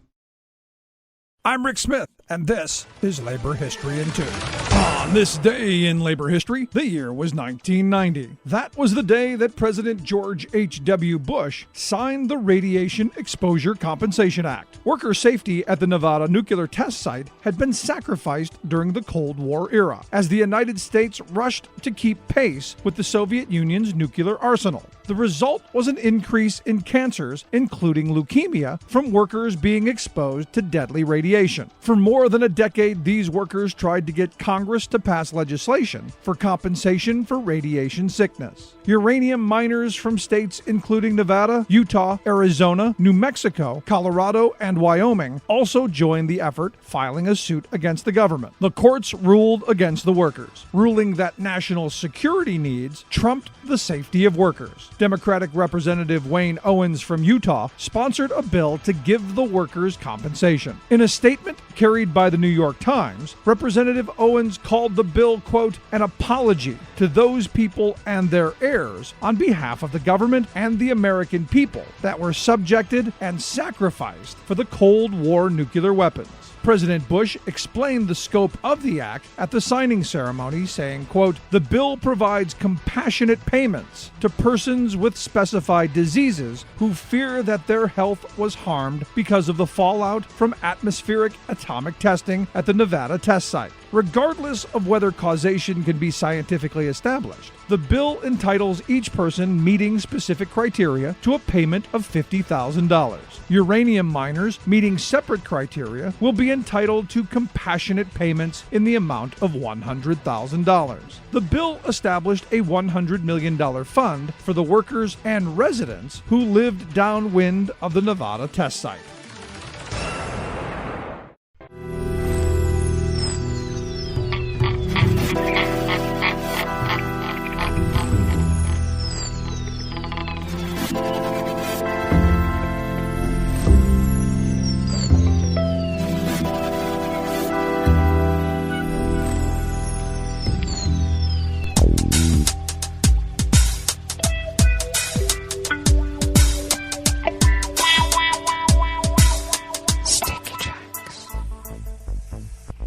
I'm Rick Smith, and this is Labor History in 2. On this day in labor history, the year was 1990. That was the day that President George H.W. Bush signed the Radiation Exposure Compensation Act. Worker safety at the Nevada nuclear test site had been sacrificed during the Cold War era, as the United States rushed to keep pace with the Soviet Union's nuclear arsenal. The result was an increase in cancers, including leukemia, from workers being exposed to deadly radiation. For more than a decade, these workers tried to get Congress to pass legislation for compensation for radiation sickness. Uranium miners from states including Nevada, Utah, Arizona, New Mexico, Colorado, and Wyoming also joined the effort, filing a suit against the government. The courts ruled against the workers, ruling that national security needs trumped the safety of workers. Democratic Representative Wayne Owens from Utah sponsored a bill to give the workers compensation. In a statement carried by the New York Times, Representative Owens called the bill, quote, an apology to those people and their heirs on behalf of the government and the American people that were subjected and sacrificed for the Cold War nuclear weapons. President Bush explained the scope of the act at the signing ceremony, saying, quote, the bill provides compassionate payments to persons with specified diseases who fear that their health was harmed because of the fallout from atmospheric atomic testing at the Nevada test site. Regardless of whether causation can be scientifically established, the bill entitles each person meeting specific criteria to a payment of $50,000. Uranium miners meeting separate criteria will be entitled to compassionate payments in the amount of $100,000. The bill established a $100 million fund for the workers and residents who lived downwind of the Nevada test site.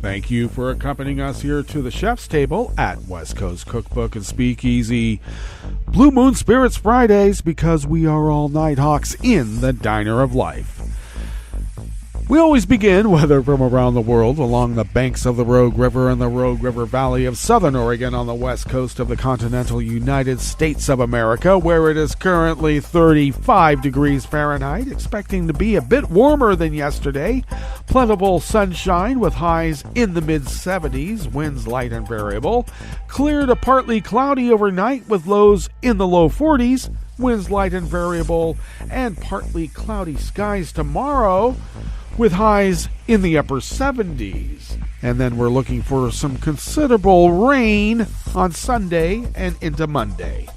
Thank you for accompanying us here to the Chef's Table at West Coast Cookbook and Speakeasy. Blue Moon Spirits Fridays, because we are all Nighthawks in the Diner of Life. We always begin, whether from around the world, along the banks of the Rogue River and the Rogue River Valley of southern Oregon on the west coast of the continental United States of America, where it is currently 35 degrees Fahrenheit, expecting to be a bit warmer than yesterday. Plentiful sunshine with highs in the mid-70s, winds light and variable. Clear to partly cloudy overnight with lows in the low 40s, winds light and variable, and partly cloudy skies tomorrow, with highs in the upper 70s. And then we're looking for some considerable rain on Sunday and into Monday.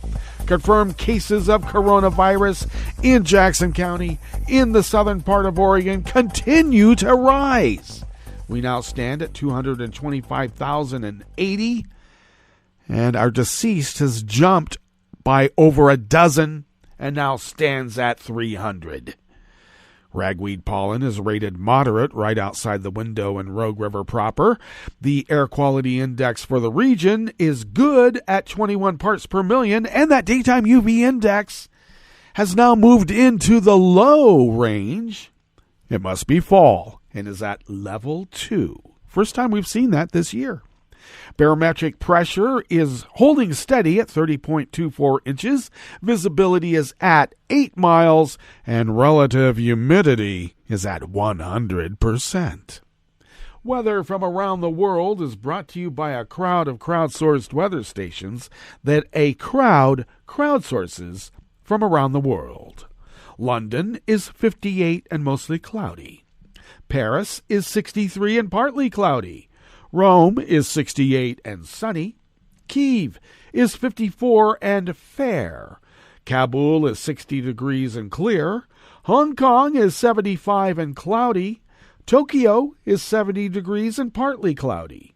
Confirmed cases of coronavirus in Jackson County, in the southern part of Oregon, continue to rise. We now stand at 225,080, and our deceased has jumped by over a dozen and now stands at 300. Ragweed pollen is rated moderate right outside the window in Rogue River proper. The air quality index for the region is good at 21 parts per million, and that daytime UV index has now moved into the low range. It must be fall and is at level 2. First time we've seen that this year. Barometric pressure is holding steady at 30.24 inches. Visibility is at 8 miles, and relative humidity is at 100%. Weather from around the world is brought to you by a crowd of crowdsourced weather stations that a crowd crowdsources from around the world. London is 58 and mostly cloudy. Paris is 63 and partly cloudy. Rome is 68 and sunny. Kyiv is 54 and fair. Kabul is 60 degrees and clear. Hong Kong is 75 and cloudy. Tokyo is 70 degrees and partly cloudy.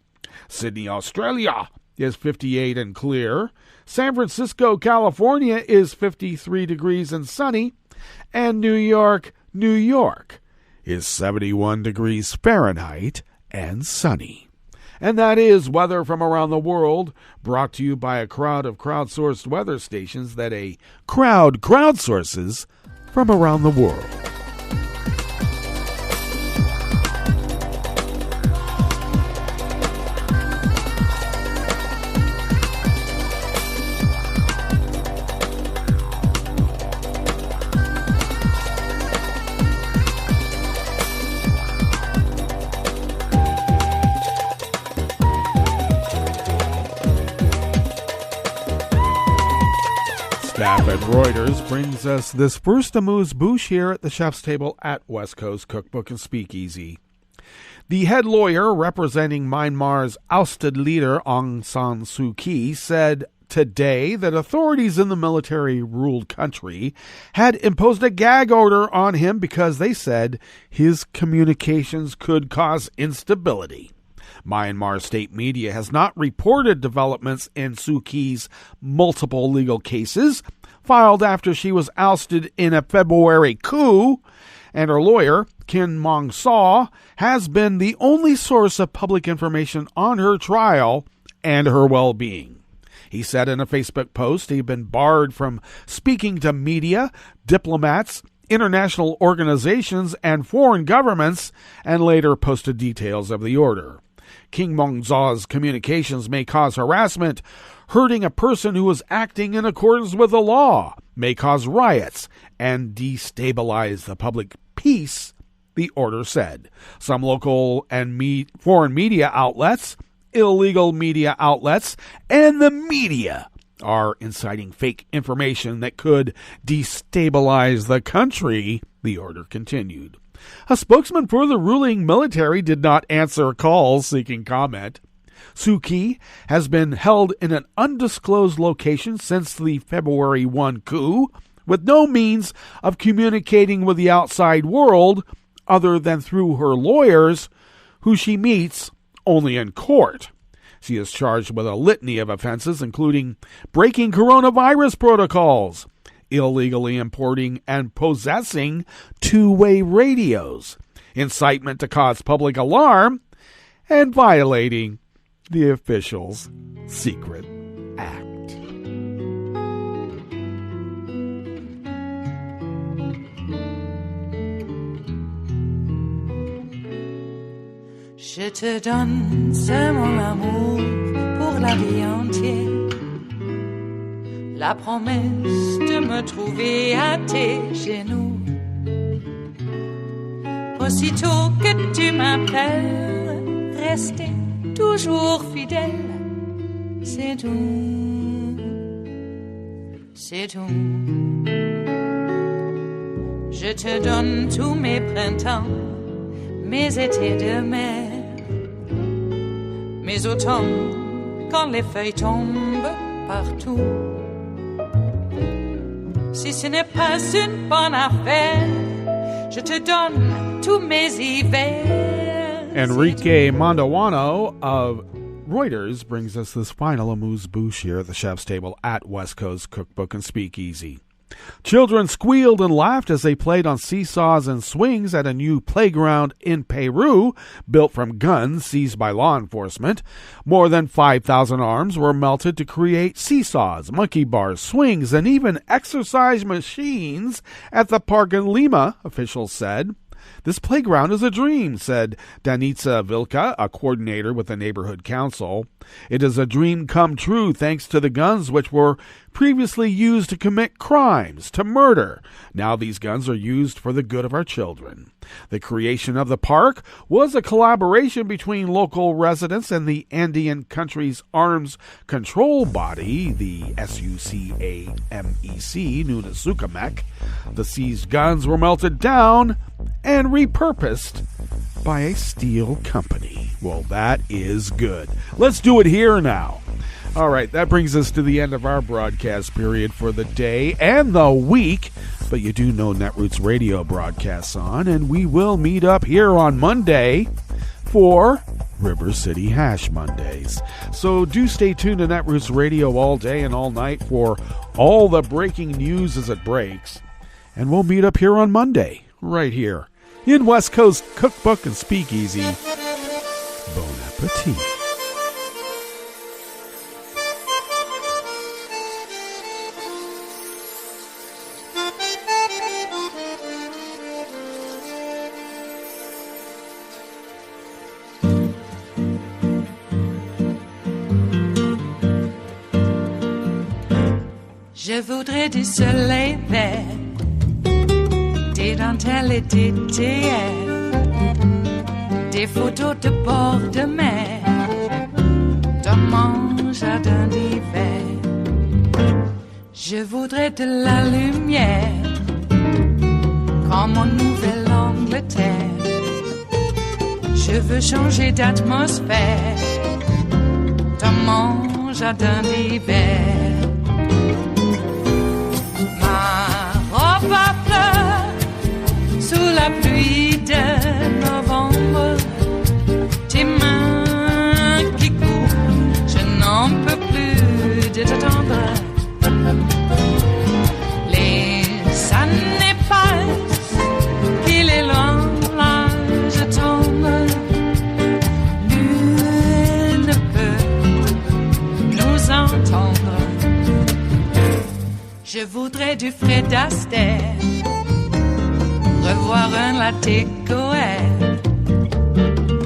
Sydney, Australia is 58 and clear. San Francisco, California is 53 degrees and sunny. And New York, New York is 71 degrees Fahrenheit and sunny. And that is weather from around the world, brought to you by a crowd of crowdsourced weather stations that a crowd crowdsources from around the world. Staff at Reuters brings us this first amuse-bouche here at the chef's table at West Coast Cookbook and Speakeasy. The head lawyer representing Myanmar's ousted leader Aung San Suu Kyi said today that authorities in the military-ruled country had imposed a gag order on him because they said his communications could cause instability. Myanmar state media has not reported developments in Suu Kyi's multiple legal cases filed after she was ousted in a February coup, and her lawyer, Kin Mong Saw, has been the only source of public information on her trial and her well-being. He said in a Facebook post he'd been barred from speaking to media, diplomats, international organizations, and foreign governments, and later posted details of the order. King Mongzaw's communications may cause harassment, hurting a person who is acting in accordance with the law, may cause riots, and destabilize the public peace, the order said. Some local and foreign media outlets, illegal media outlets, and the media are inciting fake information that could destabilize the country, the order continued. A spokesman for the ruling military did not answer calls seeking comment. Suu Kyi has been held in an undisclosed location since the February 1 coup, with no means of communicating with the outside world other than through her lawyers, who she meets only in court. She is charged with a litany of offenses, including breaking coronavirus protocols, illegally importing and possessing two-way radios, incitement to cause public alarm, and violating the official's secret act. Je te donne ce mon amour pour la vie entière. La promesse de me trouver à tes genoux. Aussitôt que tu m'appelles, rester toujours fidèle. C'est tout, c'est tout. Je te donne tous mes printemps, mes étés de mer, mes automnes quand les feuilles tombent partout. Si ce n'est pas une bonne affaire, je te donne tous mes hivers. Enrique Mondawano of Reuters brings us this final amuse-bouche here at the chef's table at West Coast Cookbook and Speakeasy. Children squealed and laughed as they played on seesaws and swings at a new playground in Peru, built from guns seized by law enforcement. More than 5,000 arms were melted to create seesaws, monkey bars, swings, and even exercise machines at the park in Lima, officials said. This playground is a dream, said Danica Vilka, a coordinator with the neighborhood council. It is a dream come true thanks to the guns which were previously used to commit crimes, to murder. Now these guns are used for the good of our children. The creation of the park was a collaboration between local residents and the Andean country's arms control body, the SUCAMEC, known as SUCAMEC. The seized guns were melted down and repurposed by a steel company. Well, that is good. Let's do it here now. All right, that brings us to the end of our broadcast period for the day and the week. But you do know Netroots Radio broadcasts on, and we will meet up here on Monday for River City Hash Mondays. So do stay tuned to Netroots Radio all day and all night for all the breaking news as it breaks. And we'll meet up here on Monday, right here, in West Coast Cookbook and Speakeasy. Bon appetit. Je voudrais du soleil vert, des dentelles et des théières, des photos de bord de mer, dans mon jardin d'hiver. Je voudrais de la lumière, comme en Nouvelle-Angleterre. Je veux changer d'atmosphère, dans mon jardin d'hiver. Robe à fleurs, sous la pluie de novembre, tes mains qui courent, je n'en peux plus de t'attendre. Les années passent, qu'il est loin, là je tombe. Nul ne peut nous entendre. Je voudrais du Fred Astaire, revoir un latte coère.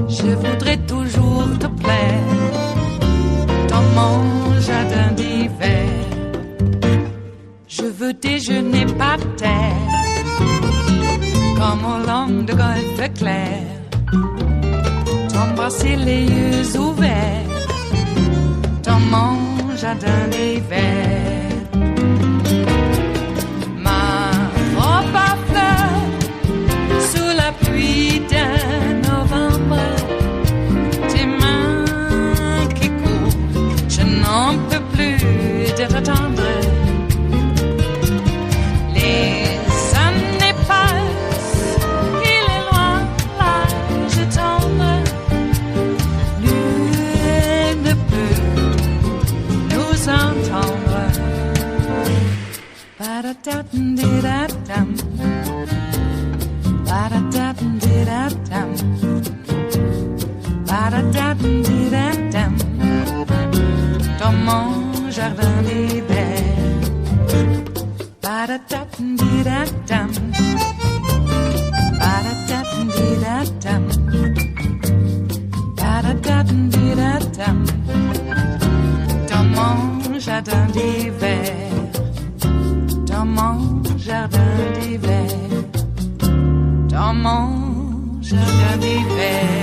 Je voudrais toujours te plaire, dans mon jardin d'hiver. Je veux déjeuner par terre, comme au long de golfe clair. T'embrasser les yeux ouverts, dans mon jardin d'hiver. Pluie de novembre, tes mains qui courent, je n'en peux plus de t'attendre. Les années passent, il est loin, là je tombe. Nul ne peut nous entendre. Ba-da-da-dum-di-da-dum. Ba-da-da-dum-di-da-dum. Ba-da-da-dum-di-da-dum. Dans mon jardin d'hiver. Ba-da-da-dum-di-da-dum. Ba-da-da-dum-di-da-dum. Ba-da-da-dum-di-da-dum. Dans mon jardin d'hiver. Dans mon jardin d'hiver. Dans mon jardin d'hiver.